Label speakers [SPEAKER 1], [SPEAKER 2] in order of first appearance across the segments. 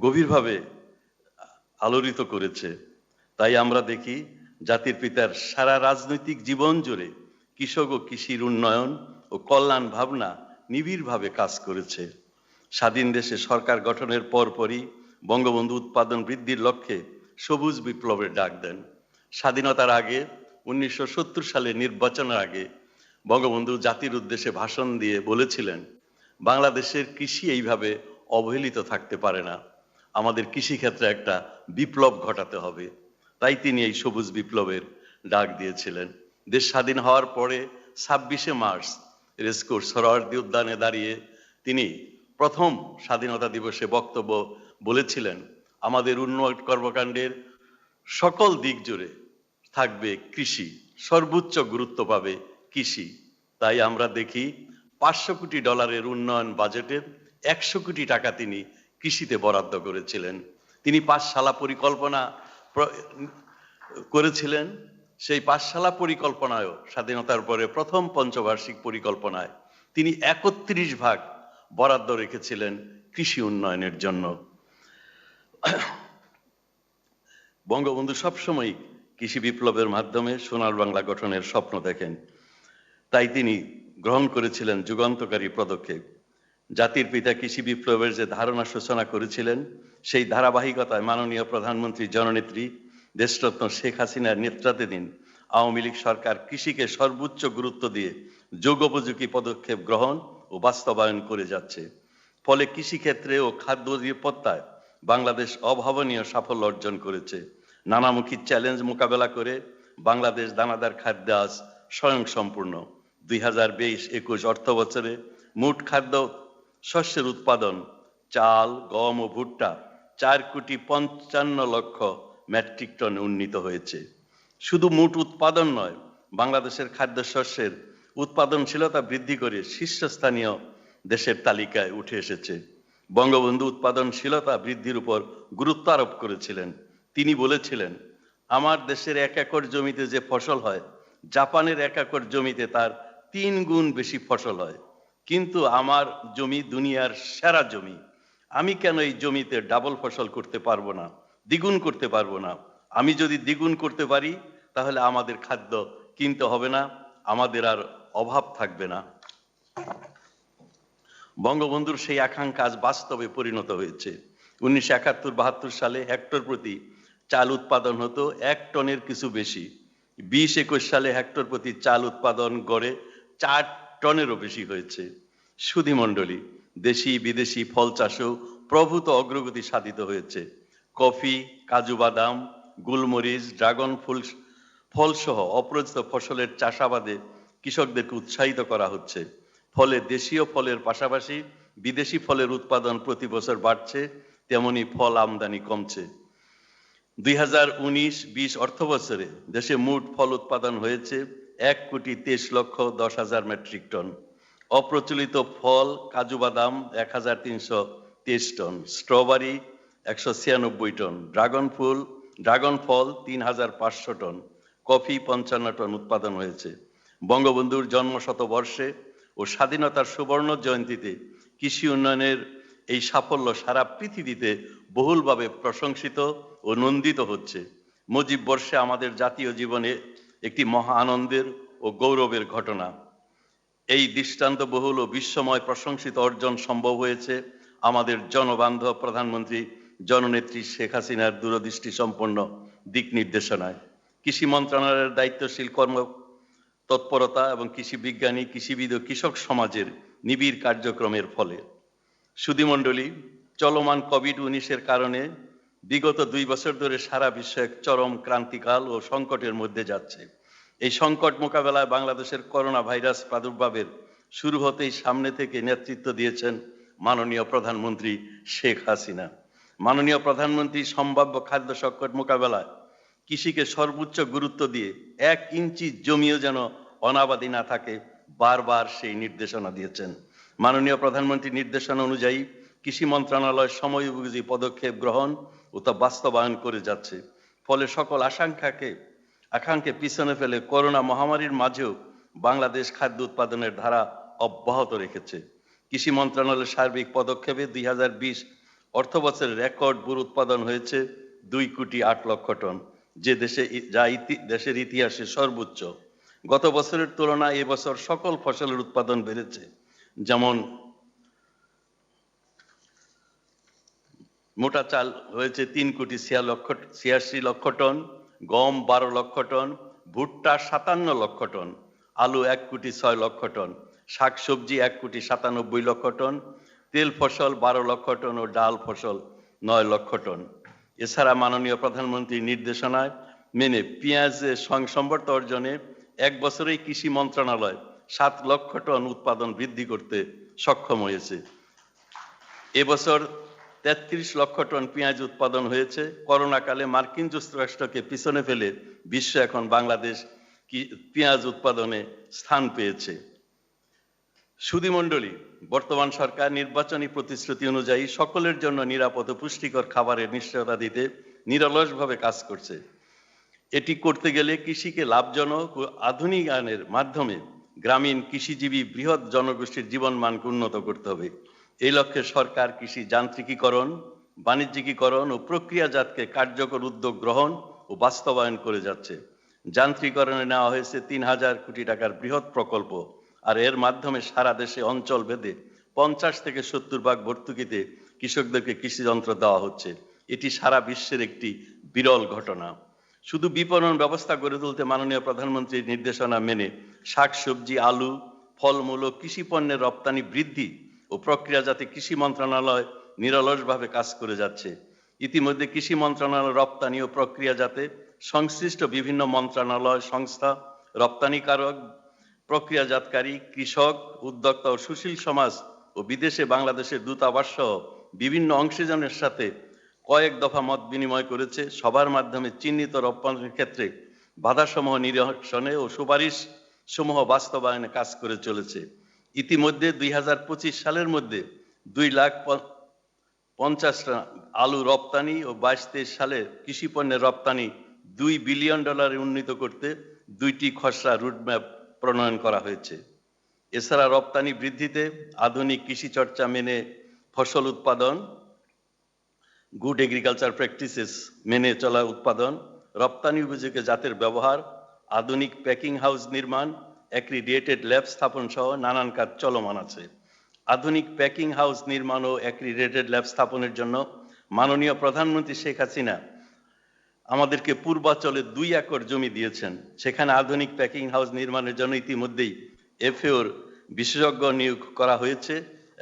[SPEAKER 1] গভীরভাবে আলোড়িত করেছে। তাই আমরা দেখি জাতির পিতার সারা রাজনৈতিক জীবন জুড়ে কৃষক ও কৃষির উন্নয়ন ও কল্যাণ ভাবনা নিবিড়ভাবে কাজ করেছে। স্বাধীন দেশে সরকার গঠনের পরপরই বঙ্গবন্ধু উৎপাদন বৃদ্ধির লক্ষ্যে সবুজ বিপ্লবের ডাক দেন। স্বাধীনতার আগে 1970 সালে নির্বাচনের আগে বঙ্গবন্ধু জাতির উদ্দেশ্যে ভাষণ দিয়ে বলেছিলেন, বাংলাদেশের কৃষি এইভাবে অবহেলিত থাকতে পারে না, আমাদের কৃষিক্ষেত্রে একটা বিপ্লব ঘটাতে হবে। তাই তিনি এই সবুজ বিপ্লবের ডাক দিয়েছিলেন। দেশ স্বাধীন হওয়ার পরে 26শে মার্চ রেসকোর্স সোহরাওয়ার্দী উদ্যানে দাঁড়িয়ে তিনি প্রথম স্বাধীনতা দিবসে বক্তব্য বলেছিলেন, আমাদের উন্নয়ন কর্মকাণ্ডের সকল দিক জুড়ে থাকবে কৃষি, সর্বোচ্চ গুরুত্ব পাবে কৃষি। তাই আমরা দেখি $500 কোটি উন্নয়ন বাজেটের 100 কোটি টাকা তিনি কৃষিতে বরাদ্দ করেছিলেন। তিনি পাঠশালা পরিকল্পনা করেছিলেন। সেই পাঠশালা পরিকল্পনায়ও স্বাধীনতার পরে প্রথম পঞ্চবার্ষিক পরিকল্পনায় তিনি 31 ভাগ বরাদ্দ রেখেছিলেন কৃষি উন্নয়নের জন্য। বঙ্গবন্ধু সবসময় কৃষি বিপ্লবের মাধ্যমে সোনার বাংলা গঠনের স্বপ্ন দেখেন। তাই তিনি গ্রহণ করেছিলেন যুগান্তকারী পদক্ষেপ। জাতির পিতা কৃষি বিপ্লবের যে ধারণা সূচনা করেছিলেন, সেই ধারাবাহিকতায় মাননীয় প্রধানমন্ত্রী জননেত্রী দেশরত্ন শেখ হাসিনার নেতৃত্বাধীন আওয়ামী লীগ সরকার কৃষিকে সর্বোচ্চ গুরুত্ব দিয়ে যুগোপযোগী পদক্ষেপ গ্রহণ ও বাস্তবায়ন করে যাচ্ছে। ফলে কৃষিক্ষেত্রে ও খাদ্য নিরাপত্তায় বাংলাদেশ অভাবনীয় সাফল্য অর্জন করেছে। নানামুখী চ্যালেঞ্জ মোকাবেলা করে বাংলাদেশ দানাদার খাদ্যে আজ স্বয়ংসম্পূর্ণ। 2022-21 অর্থ বছরে মোট খাদ্য শস্যের উৎপাদন চাল, গম ও ভুট্টা 4,55,00,000 মেট্রিক টনে উন্নীত হয়েছে। শুধু মোট উৎপাদন নয়, বাংলাদেশের খাদ্যশস্যের উৎপাদনশীলতা বৃদ্ধি করে শীর্ষস্থানীয় দেশের তালিকায় উঠে এসেছে। বঙ্গবন্ধু উৎপাদনশীলতা বৃদ্ধির উপর গুরুত্ব আরোপ করেছিলেন। তিনি বলেছিলেন, আমার দেশের 1 একর জমিতে যে ফসল হয়, জাপানের 1 একর জমিতে তার 3 গুণ বেশি ফসল হয়। কিন্তু আমার জমি দুনিয়ার সেরা জমি। আমি কেন এই জমিতে ডাবল ফসল করতে পারবো না, দ্বিগুণ করতে পারবো না? আমি যদি দ্বিগুণ করতে পারি, তাহলে আমাদের খাদ্য কিনতে হবে না, আমাদের আর অভাব থাকবে না। বঙ্গবন্ধুর সেই আকাঙ্ক্ষা আজ বাস্তবে পরিণত হয়েছে। 1971-72 সালে হেক্টর প্রতি চাল উৎপাদন হতো 1 টনের কিছু বেশি। 20-21 সালে হেক্টর প্রতি চাল উৎপাদন গড়ে 4 টনেরও বেশি হয়েছে। সুধীমণ্ডলী, দেশি বিদেশি ফল চাষেও প্রভূত অগ্রগতি সাধিত হয়েছে। কফি, কাজু বাদাম, গুলমরিচ, ড্রাগন ফল সহ অপরাজিত ফসলের চাষাবাদে কৃষকদেরকে উৎসাহিত করা হচ্ছে। ফলে দেশীয় ফলের পাশাপাশি বিদেশি ফলের উৎপাদন প্রতি বছর বাড়ছে, তেমনি ফল আমদানি কমছে। 2019-20 অর্থ বছরে দেশে মোট ফল উৎপাদন হয়েছে 1,23,10,000 মেট্রিক টন। অপ্রচলিত ফল কাজু বাদাম 1,323 টন, স্ট্রবেরি 196 টন, ড্রাগন ফল 3,500 টন, কফি 55 টন উৎপাদন হয়েছে। বঙ্গবন্ধুর জন্মশতবর্ষে ও স্বাধীনতার সুবর্ণ জয়ন্তীতে কৃষি উন্নয়নের এই সাফল্য সারা পৃথিবীতে বহুলভাবে প্রশংসিত ও নন্দিত হচ্ছে। মুজিব বর্ষে আমাদের জাতীয় জীবনে একটি মহা আনন্দের ও গৌরবের ঘটনা। এই দৃষ্টান্ত বহুল ও বিশ্বময় প্রশংসিত অর্জন সম্ভব হয়েছে আমাদের জনবান্ধব প্রধানমন্ত্রী জননেত্রী শেখ হাসিনার দূরদৃষ্টি সম্পন্ন দিক নির্দেশনায়। কৃষি মন্ত্রণালয়ের দায়িত্বশীল তৎপরতা এবং কৃষি বিজ্ঞানী, কৃষিবিদ ও কৃষক সমাজের নিবিড় কার্যক্রমের ফলে। সুধীমণ্ডলী, চলমান কোভিড-19 কারণে বিগত 2 বছর ধরে সারা বিশ্ব এক চরম ক্রান্তিকাল ও সংকটের মধ্যে যাচ্ছে। এই সংকট মোকাবেলায় বাংলাদেশের করোনা ভাইরাস প্রাদুর্ভাবের শুরু হতেই সামনে থেকে নেতৃত্ব দিয়েছেন মাননীয় প্রধানমন্ত্রী শেখ হাসিনা। মাননীয় প্রধানমন্ত্রী সম্ভাব্য খাদ্য সংকট মোকাবেলায় কৃষিকে সর্বোচ্চ গুরুত্ব দিয়ে 1 ইঞ্চি জমিও যেন অনাবাদি না থাকে, বারবার সেই নির্দেশনা দিয়েছেন। মাননীয় প্রধানমন্ত্রীর নির্দেশনা অনুযায়ী কৃষি মন্ত্রণালয় সময়োপযোগী পদক্ষেপ গ্রহণ ও তা বাস্তবায়ন করে যাচ্ছে। ফলে সকল আকাঙ্ক্ষাকে পিছনে ফেলে করোনা মহামারীর মাঝেও বাংলাদেশ খাদ্য উৎপাদনের ধারা অব্যাহত রেখেছে। কৃষি মন্ত্রণালয়ের সার্বিক পদক্ষেপে 2020 অর্থবছরের রেকর্ড গুড় উৎপাদন হয়েছে 2,08,00,000 টন, দেশের ইতিহাসে সর্বোচ্চ। গত বছরের তুলনায় এবছর সকল ফসলের উৎপাদন বেড়েছে, যেমন মোটা চাল হয়েছে 3,86,00,000 টন, গম 12 লক্ষ টন, ভুট্টা 57 লক্ষ টন, আলু 1,06,00,000 টন, শাকসবজি 1,97,00,000 টন, তেল ফসল 12 লক্ষ টন ও ডাল ফসল 9 লক্ষ টন। এছাড়া মাননীয় প্রধানমন্ত্রীর নির্দেশনায় মেনে পেঁয়াজের সংসম্বর্ধ অর্জনে এক বছরেই কৃষি মন্ত্রণালয় 7 লক্ষ টন উৎপাদন বৃদ্ধি করতে সক্ষম হয়েছে। এবছর 33 লক্ষ টন পেঁয়াজ উৎপাদন হয়েছে। করোনাকালে মার্কিন যুক্তরাষ্ট্রকে পিছনে ফেলে বিশ্ব এখন বাংলাদেশ পেঁয়াজ উৎপাদনে স্থান পেয়েছে। সুধীমণ্ডলী, বর্তমান সরকার নির্বাচনী প্রতিশ্রুতি অনুযায়ী সকলের জন্য নিরাপদ ও পুষ্টিকর খাবারের নিশ্চয়তা দিতে নিরলসভাবে কাজ করছে। এটি করতে গেলে কৃষিকে লাভজনক ও আধুনিকায়নের মাধ্যমে গ্রামীণ কৃষিজীবী বৃহৎ জনগোষ্ঠীর জীবনমানকে উন্নত করতে হবে। এই লক্ষ্যে সরকার কৃষি যান্ত্রিকীকরণ, বাণিজ্যিকীকরণ ও প্রক্রিয়াজাতকে কার্যকর উদ্যোগ গ্রহণ ও বাস্তবায়ন করে যাচ্ছে। যান্ত্রিকীকরণে নেওয়া হয়েছে 3,000 কোটি টাকার বৃহৎ প্রকল্প, আর এর মাধ্যমে সারা দেশে অঞ্চল ভেদে 50 থেকে 70 ভাগ ভর্তুকিতে কৃষকদেরকে কৃষি যন্ত্র দেওয়া হচ্ছে। এটি সারা বিশ্বের একটি বিরল ঘটনা। শুধু বিপণন ব্যবস্থা গড়ে তুলতে মাননীয় প্রধানমন্ত্রীর নির্দেশনা মেনে শাকসবজি, আলু, ফলমূল ও কৃষি পণ্যের রপ্তানি বৃদ্ধি ও প্রক্রিয়াজাতে কৃষি মন্ত্রণালয় নিরলসভাবে কাজ করে যাচ্ছে। ইতিমধ্যে কৃষি মন্ত্রণালয় রপ্তানি ও প্রক্রিয়াজাতে সংশ্লিষ্ট বিভিন্ন মন্ত্রণালয়, সংস্থা, রপ্তানিকারক, প্রক্রিয়াজাতকারী, কৃষক, উদ্যোক্তা ও সুশীল সমাজ ও বিদেশে বাংলাদেশের দূতাবাস সহ বিভিন্ন অংশীজনের সাথে কয়েক দফা মত বিনিময় করেছে। সবার মাধ্যমে চিহ্নিত রপ্তানির ক্ষেত্রে বাধাসমূহ নিরসনে ও সুপারিশ সমূহ বাস্তবায়নে কাজ করে চলেছে। ইতিমধ্যে 2025 সালের মধ্যে 2,50,00,000 টন আলু রপ্তানি ও 22-23 সালে কৃষি পণ্যের রপ্তানি $2 বিলিয়ন উন্নীত করতে 2টি খসড়া রুটম্যাপ প্রণয়ন করা হয়েছে। এছাড়া রপ্তানি বৃদ্ধিতে আধুনিক কৃষি চর্চা মেনে ফসল উৎপাদন, গুড এগ্রিকালচার প্র্যাকটিসেস মেনে চলা উৎপাদন, রপ্তানি উপযোগী জাতের ব্যবহার, আধুনিক প্যাকিং হাউস নির্মাণ, অ্যাক্রিডিয়েটেড ল্যাব স্থাপন সহ নানান কাজ চলমান আছে। আধুনিক প্যাকিং হাউস নির্মাণ ও অ্যাক্রিডিয়েটেড ল্যাব স্থাপনের জন্য মাননীয় প্রধানমন্ত্রী শেখ হাসিনা আমাদেরকে পূর্বাঞ্চলে 2 একর জমি দিয়েছেন। সেখানে আধুনিক প্যাকিং হাউস নির্মাণের জন্য ইতিমধ্যেই এফএওর বিশেষজ্ঞ নিয়োগ করা হয়েছে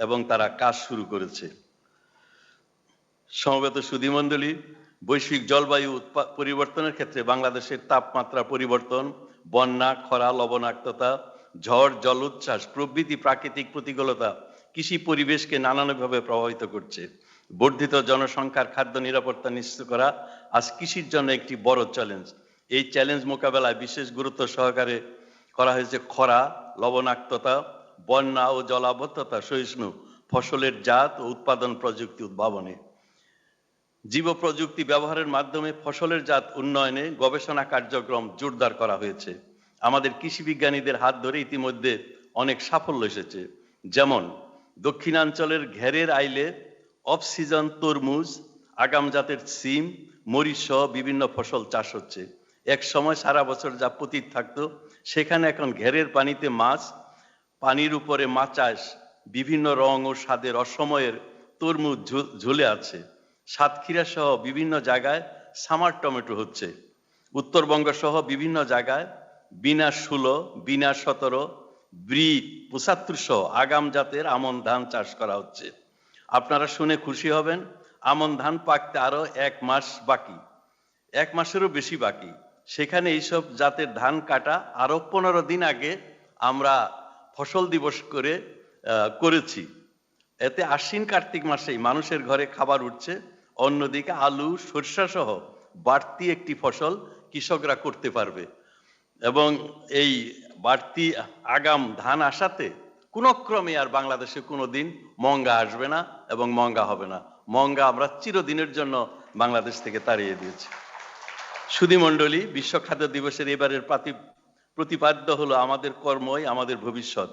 [SPEAKER 1] এবং তারা কাজ শুরু করেছে। সমবেত সুধীমণ্ডলী, বৈশ্বিক জলবায়ু পরিবর্তনের ক্ষেত্রে বাংলাদেশের তাপমাত্রা পরিবর্তন, বন্যা, খরা, লবণাক্ততা, ঝড়, জলোচ্ছ্বাস প্রভৃতি প্রাকৃতিক প্রতিকূলতা কৃষি পরিবেশকে নানানভাবে প্রভাবিত করছে। বর্ধিত জনসংখ্যার খাদ্য নিরাপত্তা নিশ্চিত করা আজ কৃষির জন্য একটি বড় চ্যালেঞ্জ। এই চ্যালেঞ্জ মোকাবেলায় বিশেষ গুরুত্ব সহকারে করা হয়েছে খরা, লবণাক্ততা, বন্যা ও জলাবদ্ধতা সহিষ্ণু ফসলের জাত ও উৎপাদন প্রযুক্তি উদ্ভাবনে। জীব প্রযুক্তি ব্যবহারের মাধ্যমে ফসলের জাত উন্নয়নে গবেষণা কার্যক্রম জোরদার করা হয়েছে। আমাদের কৃষি বিজ্ঞানীদের হাত ধরে ইতিমধ্যে অনেক সাফল্য এসেছে। যেমন দক্ষিণাঞ্চলের ঘেরের আইলে অফ সিজন তরমুজ, আগাম জাতের সিম, মরিচ সহ বিভিন্ন ফসল চাষ হচ্ছে। এক সময় সারা বছর যা পতিত থাকতো, সেখানে এখন ঘেরের পানিতে মাছ, পানির উপরে মাছ চাষ, বিভিন্ন রং ও স্বাদের অসময়ের তরমুজ ঝুলে আছে। সাতক্ষীরা সহ বিভিন্ন জায়গায় সামার টমেটো হচ্ছে। উত্তরবঙ্গ সহ বিভিন্ন জায়গায় বিনা 16, বিনা 17, ব্রি 75 সহ আগাম জাতের আমন ধান চাষ করা হচ্ছে। আপনারা শুনে খুশি হবেন, আমন ধান পাকতে আরো 1 মাস বাকি, 1 মাসেরও বেশি বাকি। সেখানে এইসব জাতের ধান কাটা আরো 15 দিন আগে আমরা ফসল দিবস করেছি। এতে আশ্বিন কার্তিক মাসেই মানুষের ঘরে খাবার উঠছে। অন্যদিকে আলু, সরষা সহ বাড়তি একটি ফসল কৃষকরা করতে পারবে এবং এই বাড়তি আগাম ধান আসাতে কোন ক্রমে আর বাংলাদেশে কোনোদিন মঙ্গা আসবে না এবং মঙ্গা হবে না। মঙ্গা আমরা চিরদিনের জন্য বাংলাদেশ থেকে তাড়িয়ে দিয়েছি। সুধীমণ্ডলী, বিশ্ব খাদ্য দিবসের এবারের প্রতিপাদ্য হলো আমাদের কর্মই আমাদের ভবিষ্যৎ।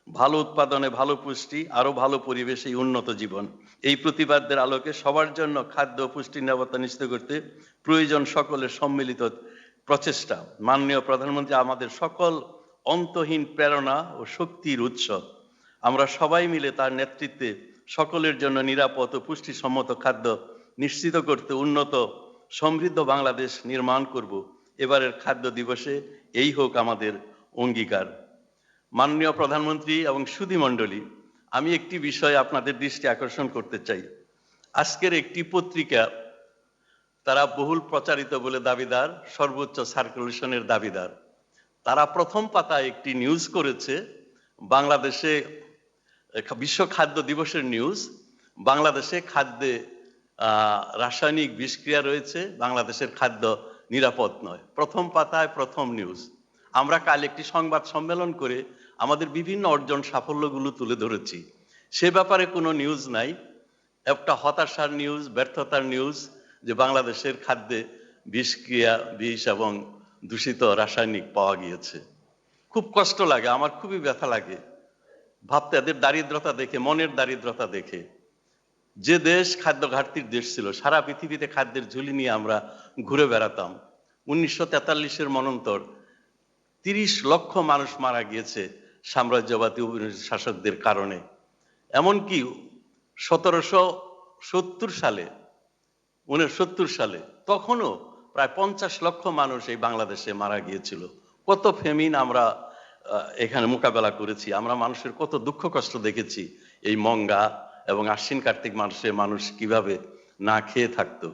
[SPEAKER 1] ভালো উৎপাদনে ভালো পুষ্টি, আরো ভালো পরিবেশে উন্নত জীবন। এই প্রতিপাদ্যের আলোকে সবার জন্য খাদ্য ও পুষ্টির নিরাপত্তা নিশ্চিত করতে প্রয়োজন সকলের সম্মিলিত প্রচেষ্টা। মাননীয় প্রধানমন্ত্রী আমাদের সকল অন্তহীন প্রেরণা ও শক্তির উৎস। আমরা সবাই মিলে তার নেতৃত্বে সকলের জন্য নিরাপদ ও পুষ্টিসম্মত খাদ্য নিশ্চিত করতে উন্নত সমৃদ্ধ বাংলাদেশ নির্মাণ করব। এবারের খাদ্য দিবসে এই হোক আমাদের অঙ্গীকার। মাননীয় প্রধানমন্ত্রী এবং সুধীমণ্ডলী, আমি একটি বিষয়ে আপনাদের দৃষ্টি আকর্ষণ করতে চাই। আজকের একটি পত্রিকা, তারা বহুল প্রচারিত বলে দাবিদার, সর্বোচ্চ সার্কুলেশনের দাবিদার, তারা প্রথম পাতায় একটি নিউজ করেছে বাংলাদেশে বিশ্ব খাদ্য দিবসের নিউজ, বাংলাদেশে খাদ্যে রাসায়নিক বিষক্রিয়া রয়েছে, বাংলাদেশের খাদ্য নিরাপদ নয়। প্রথম পাতায় প্রথম নিউজ। আমরা কাল একটি সংবাদ সম্মেলন করে আমাদের বিভিন্ন অর্জন সাফল্যগুলো তুলে ধরেছি। সে ব্যাপারে কোনো নিউজ নাই। একটা হতাশার নিউজ, ব্যর্থতার নিউজ যে বাংলাদেশের খাদ্যে বিষক্রিয়া, বিষ এবং দূষিত রাসায়নিক পাওয়া গিয়েছে। খুব কষ্ট লাগে, আমার খুবই ব্যথা লাগে ভাবতে, এদের দারিদ্রতা দেখে, মনের দারিদ্রতা দেখে। যে দেশ খাদ্য ঘাটতির দেশ ছিল, সারা পৃথিবীতে খাদ্যের ঝুলি নিয়ে আমরা ঘুরে বেড়াতাম। 1943-এর মনন্তর 30 লক্ষ মানুষ মারা গিয়েছে সাম্রাজ্যবাদী শাসকদের কারণে। এমনকি 1770 সালে, 1970 সালে তখনও প্রায় 50 লক্ষ মানুষ এই বাংলাদেশে মারা গিয়েছিল। কত ফেমিন আমরা এখানে মোকাবেলা করেছি, আমরা মানুষের কত দুঃখ কষ্ট দেখেছি। এই মঙ্গা এবং আশ্বিন কার্তিক মাসে মানুষ কিভাবে না খেয়ে থাকতো।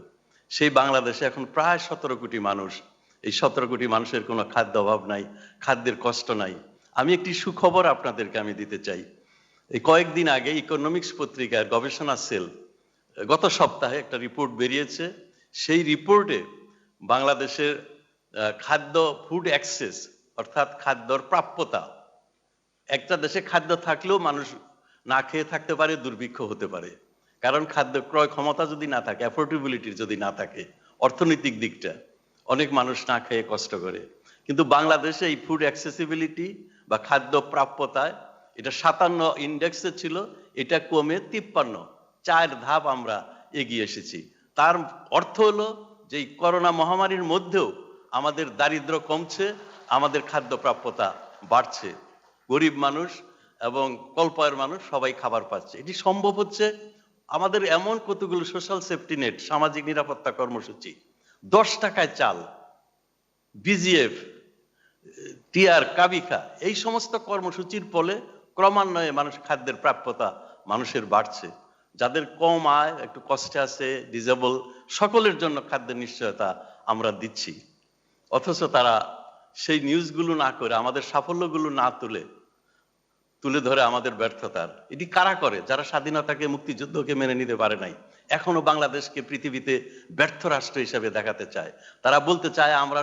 [SPEAKER 1] সেই বাংলাদেশে এখন প্রায় 17 কোটি মানুষ। এই 17 কোটি মানুষের কোনো খাদ্য অভাব নাই, খাদ্যের কষ্ট নাই। আমি একটি সুখবর আপনাদেরকে আমি দিতে চাই। এই কয়েকদিন আগে ইকোনমিক্স পত্রিকার গবেষণা সেল গত সপ্তাহে একটা রিপোর্ট বেরিয়েছে। সেই রিপোর্টে বাংলাদেশের খাদ্য, ফুড অ্যাক্সেস অর্থাৎ খাদ্যর প্রাপ্যতা, একটা দেশে খাদ্য থাকলেও মানুষ না খেয়ে থাকতে পারে, দুর্ভিক্ষ হতে পারে। কারণ খাদ্য ক্রয় ক্ষমতা যদি না থাকে, অ্যাফোর্ডেবিলিটি যদি না থাকে, অর্থনৈতিক দিকটা, অনেক মানুষ না খেয়ে কষ্ট করে। কিন্তু বাংলাদেশে এই ফুড অ্যাক্সেসিবিলিটি বা খাদ্য প্রাপ্যতায় এটা 57 ইন্ডেক্সে ছিল, এটা কমে 53, 4 ধাপ আমরা এগিয়ে এসেছি। তার অর্থ হলো যে এই করোনা মহামারীর মধ্যেও আমাদের দারিদ্র্য কমছে, আমাদের খাদ্য প্রাপ্যতা বাড়ছে। গরিব মানুষ এবং কল্পায়ের মানুষ সবাই খাবার পাচ্ছে। এটি সম্ভব হচ্ছে আমাদের এমন কতগুলো সোশ্যাল সেফটি নেট, সামাজিক নিরাপত্তা কর্মসূচি, 10 টাকায় চাল, বিজিএফ, টিআর, কাবিখা, এই সমস্ত কর্মসূচির ফলে ক্রমান্বয়ে মানুষ খাদ্যের প্রাপ্যতা মানুষের বাড়ছে। যাদের কম আয়, একটু কষ্টে আছে, ডিজেবল, সকলের জন্য খাদ্যের নিশ্চয়তা আমরা দিচ্ছি। অথচ তারা সেই নিউজগুলো না করে, আমাদের সাফল্যগুলো না তুলে ধরে আমাদের ব্যর্থতার। এটি কারা করে? যারা স্বাধীনতাকে, মুক্তিযুদ্ধকে মেনে নিতে পারে নাই, এখনো বাংলাদেশকে পৃথিবীতে ব্যর্থ রাষ্ট্র হিসেবে দেখাতে চায়। তারা বলতে চায় আমরা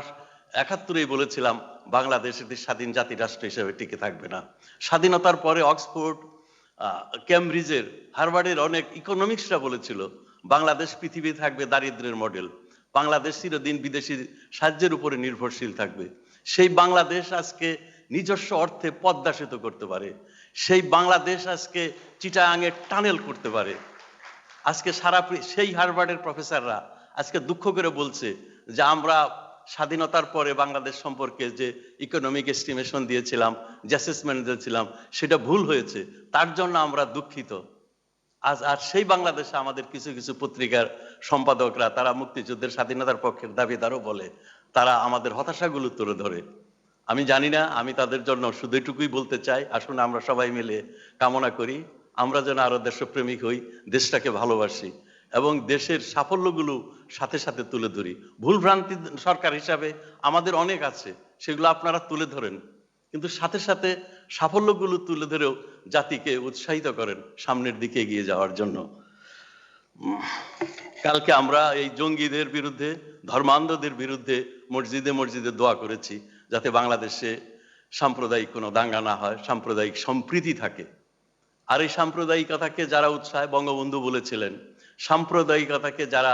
[SPEAKER 1] 71-এই বলেছিলাম বাংলাদেশ একটি স্বাধীন জাতি রাষ্ট্র হিসেবে টিকে থাকবে না। স্বাধীনতার পরে অক্সফোর্ড, ক্যামব্রিজের, হার্ভার্ডের অনেক ইকোনমিক্সরা বলেছিল বাংলাদেশ পৃথিবী থাকবে দারিদ্র্যের মডেল, বাংলাদেশ চিরদিন বিদেশি সাহায্যের উপরে নির্ভরশীল থাকবে। সেই বাংলাদেশ আজকে নিজস্ব অর্থে পদ্মা সেতু করতে পারে, সেই বাংলাদেশ আজকে চিটাগাঙে টানেল করতে পারে। আজকে সেই হার্ভার্ডের প্রফেসররা আজকে দুঃখ করে বলছে যে আমরা স্বাধীনতার পরে বাংলাদেশ সম্পর্কে যে ইকোনমিক এস্টিমেশন দিয়েছিলাম, যে অ্যাসেসমেন্ট দিয়েছিলাম, সেটা ভুল হয়েছে, তার জন্য আমরা দুঃখিত। আর সেই বাংলাদেশে আমাদের কিছু কিছু পত্রিকার সম্পাদকরা, তারা মুক্তিযুদ্ধের, স্বাধীনতার পক্ষের দাবিদারও বলে, তারা আমাদের হতাশাগুলো তুলে ধরে। আমি জানি না, আমি তাদের জন্য শুধু এটুকুই বলতে চাই, আসুন আমরা সবাই মিলে কামনা করি আমরা যেন আরো দেশপ্রেমিক হই, দেশটাকে ভালোবাসি এবং দেশের সাফল্যগুলো সাথে সাথে তুলে ধরি। ভুলভ্রান্তি সরকার হিসাবে আমাদের অনেক আছে, সেগুলো আপনারা তুলে ধরেন, কিন্তু সাথে সাথে সাফল্যগুলো তুলে ধরেও জাতিকে উৎসাহিত করেন সামনের দিকে এগিয়ে যাওয়ার জন্য। কালকে আমরা এই জঙ্গিদের বিরুদ্ধে, ধর্মান্ধদের বিরুদ্ধে মসজিদে মসজিদে দোয়া করেছি যাতে বাংলাদেশে সাম্প্রদায়িক কোনো দাঙ্গা না হয়, সাম্প্রদায়িক সম্প্রীতি থাকে। আর এই সাম্প্রদায়িকতাকে যারা উৎসাহ, বঙ্গবন্ধু বলেছিলেন, সাম্প্রদায়িকতাকে যারা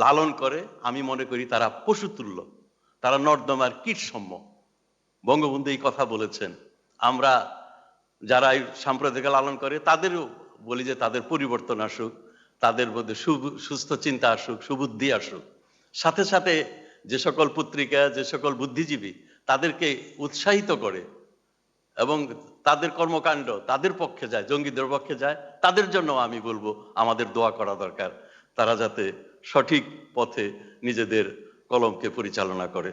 [SPEAKER 1] লালন করে, আমি মনে করি তারা পশুতুল্য, তারা নর্দমার কীটসম্য। বঙ্গবন্ধু এই কথা বলেছেন। আমরা যারা এই সাম্প্রদায়িক লালন করে তাদেরও বলি যে তাদের পরিবর্তন আসুক, তাদের মধ্যে সুস্থ চিন্তা আসুক, সুবুদ্ধি আসুক। সাথে সাথে যে সকল পত্রিকা, যে সকল বুদ্ধিজীবী তাদেরকে উৎসাহিত করে এবং তাদের কর্মকাণ্ড তাদের পক্ষে যায়, জঙ্গিদের পক্ষে যায়, তাদের জন্য আমি বলবো আমাদের দোয়া করা দরকার, তারা যাতে সঠিক পথে নিজেদের কলমকে পরিচালনা করে।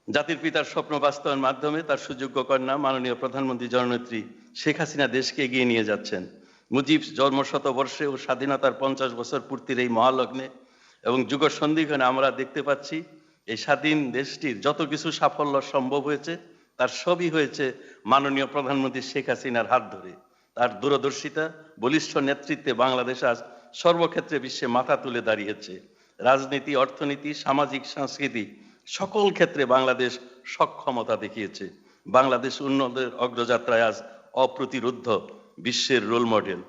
[SPEAKER 1] জাতির পিতার স্বপ্ন বাস্তবায়নের মাধ্যমে তার সুযোগ্য কন্যা মাননীয় প্রধানমন্ত্রী জননেত্রী শেখ হাসিনা দেশকে এগিয়ে নিয়ে যাচ্ছেন। মুজিব জন্মশতবর্ষে ও স্বাধীনতার 50 বছর পূর্তির এই মহালগ্নে এবং যুগ সন্ধিক্ষণে আমরা দেখতে পাচ্ছি এই স্বাধীন দেশটির যত কিছু সাফল্য সম্ভব হয়েছে তার সবই হয়েছে মাননীয় প্রধানমন্ত্রী শেখ হাসিনার হাত ধরে। তার দূরদর্শিতা, বলিষ্ঠ নেতৃত্বে বাংলাদেশ আজ সর্বক্ষেত্রে বিশ্বে মাথা তুলে দাঁড়িয়েছে। রাজনীতি, অর্থনীতি, সামাজিক, সাংস্কৃতিক সকল ক্ষেত্রে বাংলাদেশ সক্ষমতা দেখিয়েছে। বাংলাদেশ উন্নয়নের অগ্রযাত্রায় আজ অপ্রতিরোধ্য বিশ্বের রোল মডেল।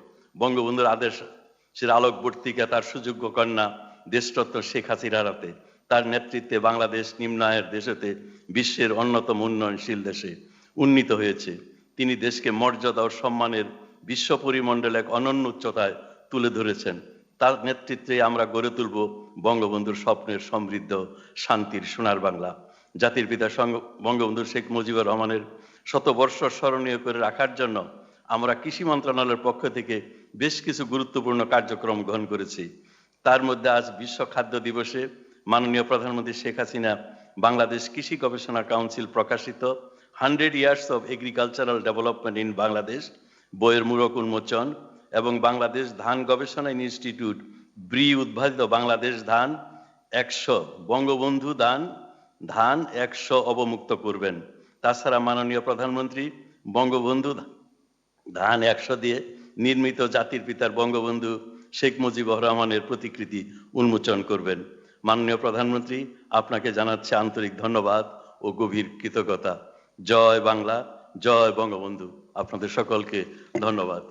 [SPEAKER 1] বঙ্গবন্ধুর আদেশের আলোকবর্তিকা তার সুযোগ্য কন্যা দেশরত্ন শেখ হাসিনার হাতে। তার নেতৃত্বে বাংলাদেশ নিম্ন আয়ের দেশেতে বিশ্বের অন্যতম উন্নয়নশীল দেশে উন্নীত হয়েছে। তিনি দেশকে মর্যাদা ও সম্মানের বিশ্ব পরিমণ্ডলে এক অনন্য উচ্চতায় তুলে ধরেছেন। তার নেতৃত্বে আমরা গড়ে তুলব বঙ্গবন্ধুর স্বপ্নের সমৃদ্ধ শান্তির সোনার বাংলা। জাতির পিতা বঙ্গবন্ধু শেখ মুজিবুর রহমানের শতবর্ষ স্মরণীয় করে রাখার জন্য আমরা কৃষি মন্ত্রণালয়ের পক্ষ থেকে বেশ কিছু গুরুত্বপূর্ণ কার্যক্রম গ্রহণ করেছি। তার মধ্যে আজ বিশ্ব খাদ্য দিবসে মাননীয় প্রধানমন্ত্রী শেখ হাসিনা বাংলাদেশ কৃষি গবেষণা কাউন্সিল প্রকাশিত 100 years of agricultural development in Bangladesh বইয়ের মূরক উন্মোচন এবং বাংলাদেশ ধান গবেষণা ইনস্টিটিউট ব্রি উদ্ভাবিত বাংলাদেশ ধান 100 বঙ্গবন্ধু ধান 100 অবমুক্ত করবেন। তাছাড়া মাননীয় প্রধানমন্ত্রী বঙ্গবন্ধু ধান 100 দিয়ে নির্মিত জাতির পিতার বঙ্গবন্ধু শেখ মুজিবুর রহমানের প্রতিকৃতি উন্মোচন করবেন। মাননীয় প্রধানমন্ত্রী, আপনাকে জানাচ্ছি আন্তরিক ধন্যবাদ ও গভীর কৃতজ্ঞতা। জয় বাংলা, জয় বঙ্গবন্ধু। আপনাদের সকলকে ধন্যবাদ।